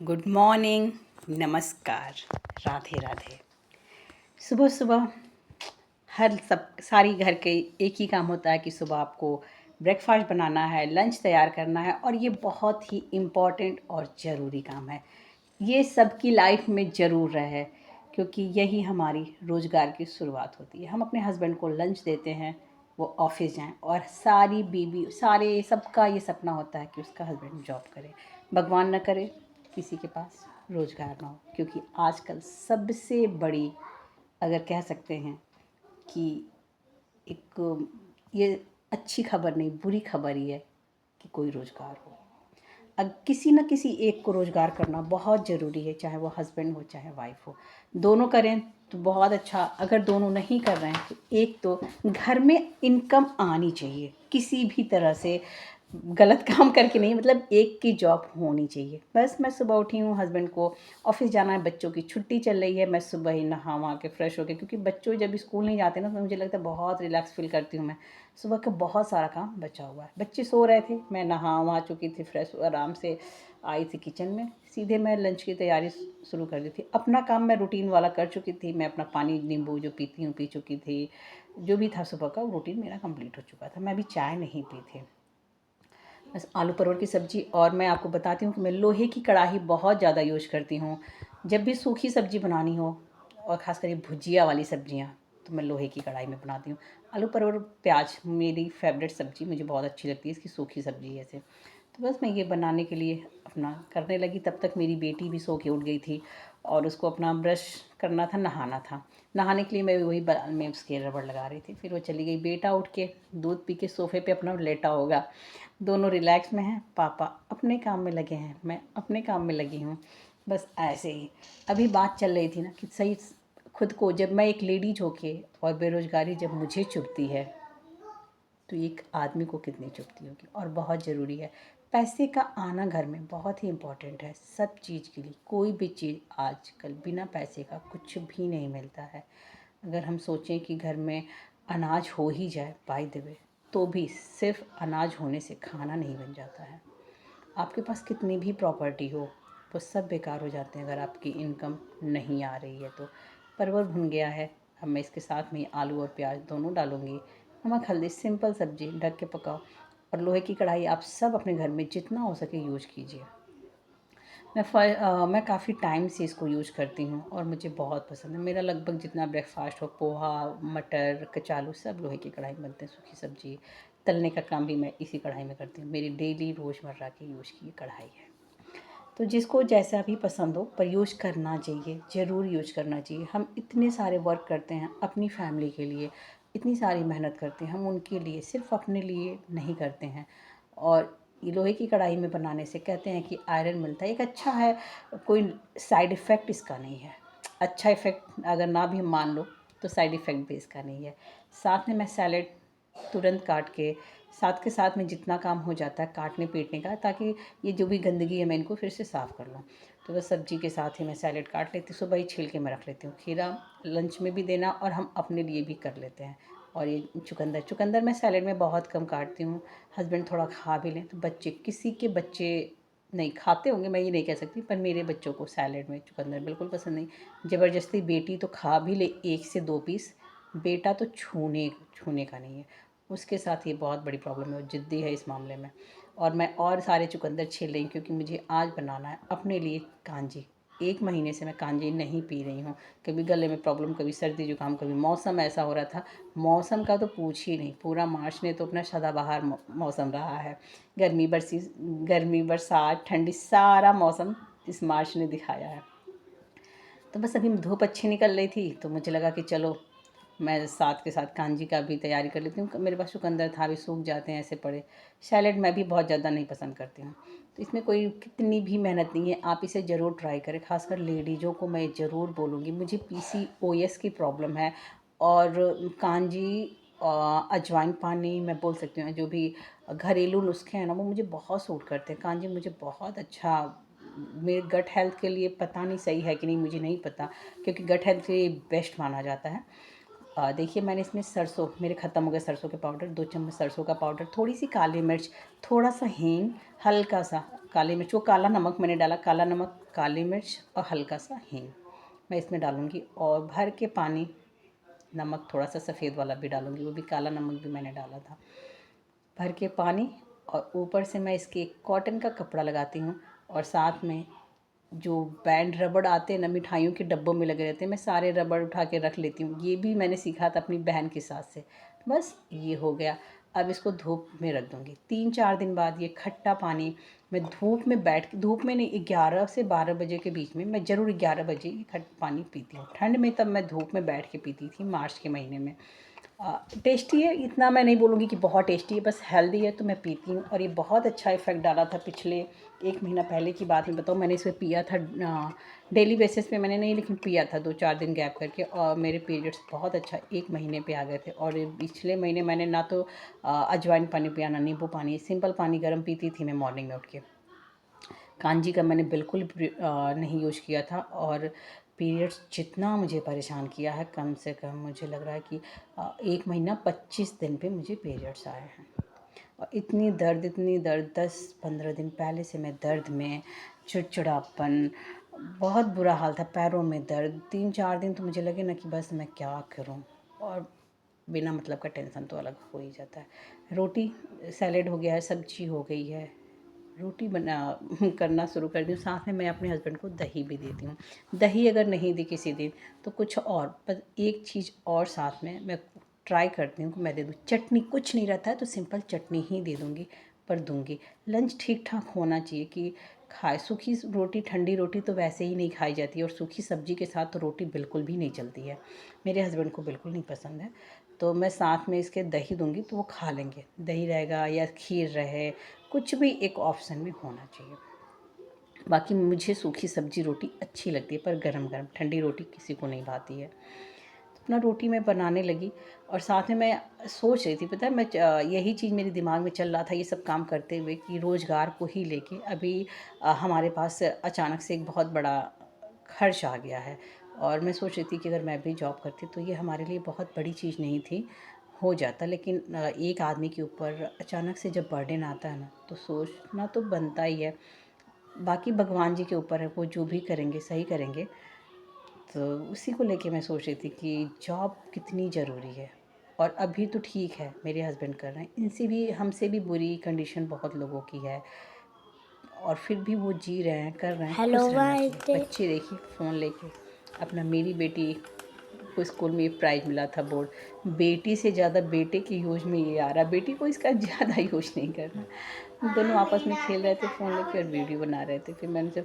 Good morning, नमस्कार, राधे राधे। सुबह सुबह सारी घर के एक ही काम होता है कि सुबह आपको ब्रेकफास्ट बनाना है, लंच तैयार करना है, और ये बहुत ही इम्पॉर्टेंट और ज़रूरी काम है। ये सबकी लाइफ में ज़रूर रहे, क्योंकि यही हमारी रोज़गार की शुरुआत होती है। हम अपने हस्बैंड को लंच देते हैं, वो ऑफिस जाएं, और सारे सबका ये सपना होता है कि उसका हस्बैंड जॉब करे। भगवान न करे किसी के पास रोज़गार ना हो, क्योंकि आजकल सबसे बड़ी, अगर कह सकते हैं कि एक ये अच्छी खबर नहीं, बुरी खबर ही है कि कोई रोज़गार हो। अब किसी न किसी एक को रोज़गार करना बहुत ज़रूरी है, चाहे वो हस्बैंड हो चाहे वाइफ हो। दोनों करें तो बहुत अच्छा। अगर दोनों नहीं कर रहे हैं तो एक तो घर में इनकम आनी चाहिए, किसी भी तरह से गलत काम करके नहीं, मतलब एक की जॉब होनी चाहिए। बस मैं सुबह उठी हूँ, हस्बैंड को ऑफिस जाना है, बच्चों की छुट्टी चल रही है, मैं सुबह ही नहा वहा के फ्रेश होके, क्योंकि बच्चों जब स्कूल नहीं जाते ना तो मुझे लगता है बहुत रिलैक्स फील करती हूँ मैं। सुबह का बहुत सारा काम बचा हुआ है, बच्चे सो रहे थे, मैं नहा वहा चुकी थी, फ्रेश आराम से आई थी किचन में, सीधे मैं लंच की तैयारी शुरू कर दी थी। अपना काम मैं रूटीन वाला कर चुकी थी, मैं अपना पानी नींबू जो पीती हूँ पी चुकी थी। जो भी था सुबह का रूटीन मेरा कंप्लीट हो चुका था। मैं अभी चाय नहीं पी थी, बस आलू परवल की सब्ज़ी। और मैं आपको बताती हूँ कि मैं लोहे की कढ़ाई बहुत ज़्यादा यूज करती हूँ। जब भी सूखी सब्ज़ी बनानी हो, और ख़ासकर ये भुजिया वाली सब्ज़ियाँ, तो मैं लोहे की कढ़ाई में बनाती हूँ। आलू परवल प्याज मेरी फेवरेट सब्ज़ी, मुझे बहुत अच्छी लगती है इसकी सूखी सब्ज़ी ऐसे। तो बस मैं ये बनाने के लिए अपना करने लगी, तब तक मेरी बेटी भी सो के उठ गई थी, और उसको अपना ब्रश करना था, नहाना था। नहाने के लिए मैं वही बराल में उसके रबड़ लगा रही थी, फिर वो चली गई। बेटा उठ के दूध पी के सोफ़े पे अपना लेटा होगा। दोनों रिलैक्स में हैं, पापा अपने काम में लगे हैं, मैं अपने काम में लगी हूँ। बस ऐसे ही अभी बात चल रही थी ना कि सही खुद को, जब मैं एक लेडीज होके और बेरोज़गारी जब मुझे चुभती है, तो एक आदमी को कितनी चुभती होगी। और बहुत ज़रूरी है, पैसे का आना घर में बहुत ही इम्पोर्टेंट है सब चीज़ के लिए। कोई भी चीज़ आजकल बिना पैसे का कुछ भी नहीं मिलता है। अगर हम सोचें कि घर में अनाज हो ही जाए बाय द वे, तो भी सिर्फ अनाज होने से खाना नहीं बन जाता है। आपके पास कितनी भी प्रॉपर्टी हो, वो सब बेकार हो जाते हैं अगर आपकी इनकम नहीं आ रही है तो। परवल भुन गया है, अब मैं इसके साथ में आलू और प्याज दोनों डालूँगी। नमक हल्दी, सिंपल सब्ज़ी, ढक के पकाओ। और लोहे की कढ़ाई आप सब अपने घर में जितना हो सके यूज कीजिए। मैं काफ़ी टाइम से इसको यूज करती हूँ और मुझे बहुत पसंद है। मेरा लगभग जितना ब्रेकफास्ट हो, पोहा, मटर, कचालू, सब लोहे की कढ़ाई में बनते हैं। सूखी सब्जी, तलने का काम भी मैं इसी कढ़ाई में करती हूँ। मेरी डेली रोज़मर्रा की यूज की ये कढ़ाई है। तो जिसको जैसा भी पसंद हो, पर यूज करना चाहिए, ज़रूर यूज करना चाहिए। हम इतने सारे वर्क करते हैं अपनी फैमिली के लिए, इतनी सारी मेहनत करते हैं हम उनके लिए, सिर्फ अपने लिए नहीं करते हैं। और ये लोहे की कढ़ाई में बनाने से कहते हैं कि आयरन मिलता है, एक अच्छा है, कोई साइड इफ़ेक्ट इसका नहीं है। अच्छा इफ़ेक्ट अगर ना भी मान लो, तो साइड इफ़ेक्ट भी इसका नहीं है। साथ में मैं सैलेड तुरंत काट के, साथ के साथ में जितना काम हो जाता है काटने पीटने का, ताकि ये जो भी गंदगी है मैं इनको फिर से साफ़ कर लूँ। तो बस सब्ज़ी के साथ ही मैं सैलेड काट लेती हूँ, सुबह ही छील के मैं रख लेती हूँ। खीरा लंच में भी देना, और हम अपने लिए भी कर लेते हैं। और ये चुकंदर मैं सैलेड में बहुत कम काटती हूँ। हस्बैंड थोड़ा खा भी लें तो बच्चे, किसी के बच्चे नहीं खाते होंगे, मैं ये नहीं कह सकती, पर मेरे बच्चों को सैलेड में चुकंदर बिल्कुल पसंद नहीं। ज़बरदस्ती बेटी तो खा भी ले 1 से 2 पीस, बेटा तो छूने छूने का नहीं है। उसके साथ ये बहुत बड़ी प्रॉब्लम है, वो ज़िद्दी है इस मामले में। और मैं और सारे चुकंदर छील रही हूँ, क्योंकि मुझे आज बनाना है अपने लिए कांजी। 1 महीने से मैं कांजी नहीं पी रही हूँ। कभी गले में प्रॉब्लम, कभी सर्दी जुकाम, कभी मौसम ऐसा हो रहा था। मौसम का तो पूछ ही नहीं, पूरा मार्च ने तो अपना सदाबहार मौसम रहा है। गर्मी, बरसात, ठंडी, सारा मौसम इस मार्च ने दिखाया है। तो बस अभी धूप अच्छी निकल रही थी, तो मुझे लगा कि चलो मैं साथ के साथ कांजी का भी तैयारी कर लेती हूँ। मेरे पास चुकंदर था, अभी सूख जाते हैं ऐसे पड़े। सैलेड मैं भी बहुत ज़्यादा नहीं पसंद करती हूँ, तो इसमें कोई कितनी भी मेहनत नहीं है। आप इसे ज़रूर ट्राई करें, खासकर लेडीज़ों को मैं ज़रूर बोलूँगी। मुझे PCOS की प्रॉब्लम है, और कांजी, अजवाइन पानी, मैं बोल सकती हूँ जो भी घरेलू नुस्खे हैं ना, वो मुझे बहुत सूट करते हैं। कांजी मुझे बहुत अच्छा, मेरे गट हेल्थ के लिए पता नहीं सही है कि नहीं, मुझे नहीं पता, क्योंकि गट हेल्थ के लिए बेस्ट माना जाता है। देखिए मैंने इसमें सरसों, मेरे ख़त्म हो गए सरसों के पाउडर, 2 चम्मच सरसों का पाउडर, थोड़ी सी काली मिर्च, थोड़ा सा हींग, हल्का सा काली मिर्च, वो काला नमक मैंने डाला, काला नमक, काली मिर्च और हल्का सा हींग मैं इसमें डालूँगी। और भर के पानी, नमक थोड़ा सा सफ़ेद वाला भी डालूँगी, वो भी काला नमक भी मैंने डाला था। भर के पानी, और ऊपर से मैं इसके एक कॉटन का कपड़ा लगाती हूँ। और साथ में जो बैंड रबड़ आते हैं ना, मिठाइयों के डब्बों में लगे रहते हैं, मैं सारे रबड़ उठा के रख लेती हूँ। ये भी मैंने सीखा था अपनी बहन के साथ से। बस ये हो गया। अब इसको धूप में रख दूँगी। 3-4 दिन बाद ये खट्टा पानी मैं धूप में बैठ के, धूप में नहीं, 11 से 12 बजे के बीच में, मैं ज़रूर 11 बजे ये खट्टा पानी पीती हूँ। ठंड में तब मैं धूप में बैठ के पीती थी, मार्च के महीने में। टेस्टी है, इतना मैं नहीं बोलूँगी कि बहुत टेस्टी है, बस हेल्दी है तो मैं पीती हूँ। और ये बहुत अच्छा इफ़ेक्ट डाला था। पिछले 1 महीना पहले की बात मैं बताऊँ, मैंने इसे पिया था डेली बेसिस पे मैंने नहीं, लेकिन पिया था 2-4 दिन गैप करके, और मेरे पीरियड्स बहुत अच्छा 1 महीने पे आ गए थे। और ये पिछले महीने मैंने ना तो अजवाइन पानी पिया, ना नींबू पानी, सिंपल पानी गर्म पीती थी मैं मॉर्निंग में उठ के। कांजी का मैंने बिल्कुल नहीं यूज़ किया था। और पीरियड्स जितना मुझे परेशान किया है, कम से कम मुझे लग रहा है कि 1 महीना 25 दिन पे मुझे पीरियड्स आए हैं। और इतनी दर्द 10-15 दिन पहले से मैं दर्द में, चिड़चिड़ापन, बहुत बुरा हाल था, पैरों में दर्द। 3-4 दिन तो मुझे लगे ना कि बस मैं क्या करूं। और बिना मतलब का टेंशन तो अलग हो ही जाता है। रोटी, सैलेड हो गया है, सब्जी हो गई है, रोटी बना करना शुरू कर दी हूँ। साथ में मैं अपने हस्बैंड को दही भी देती हूँ। दही अगर नहीं दी किसी दिन तो कुछ और, पर एक चीज़ और साथ में मैं ट्राई करती हूँ कि मैं दे दूँ। चटनी, कुछ नहीं रहता है तो सिंपल चटनी ही दे दूँगी, पर दूँगी। लंच ठीक ठाक होना चाहिए कि खाए। सूखी रोटी, ठंडी रोटी तो वैसे ही नहीं खाई जाती है, और सूखी सब्जी के साथ तो रोटी बिल्कुल भी नहीं चलती है। मेरे हस्बैंड को बिल्कुल नहीं पसंद है। तो मैं साथ में इसके दही दूँगी तो वो खा लेंगे। दही रहेगा या खीर रहे, कुछ भी एक ऑप्शन में होना चाहिए। बाकी मुझे सूखी सब्जी रोटी अच्छी लगती है, पर गरम-गरम, ठंडी रोटी किसी को नहीं भाती है। तो अपना रोटी मैं बनाने लगी। और साथ में मैं सोच रही थी, पता है, मैं यही चीज़ मेरे दिमाग में चल रहा था ये सब काम करते हुए, कि रोज़गार को ही लेके अभी हमारे पास अचानक से एक बहुत बड़ा खर्च आ गया है। और मैं सोच रही थी कि अगर मैं भी जॉब करती तो ये हमारे लिए बहुत बड़ी चीज़ नहीं थी, हो जाता। लेकिन एक आदमी के ऊपर अचानक से जब बर्डन आता है ना, तो सोचना तो बनता ही है। बाकी भगवान जी के ऊपर है, वो जो भी करेंगे सही करेंगे। तो उसी को लेके मैं सोच रही थी कि जॉब कितनी ज़रूरी है। और अभी तो ठीक है, मेरे हस्बैंड कर रहे हैं, इनसे भी, हमसे भी बुरी कंडीशन बहुत लोगों की है, और फिर भी वो जी रहे हैं, कर रहे हैं। हेलो खुश रहना गाइस। चाहिए। बच्चे देखिए फ़ोन लेके अपना, मेरी बेटी को स्कूल में प्राइज़ मिला था बोर्ड, बेटी से ज़्यादा बेटे के यूज़ में ये आ रहा, बेटी को इसका ज़्यादा यूज़ नहीं करना। दोनों आपस में खेल रहे थे फ़ोन लेके और वीडियो बना रहे थे। फिर मैंने उनसे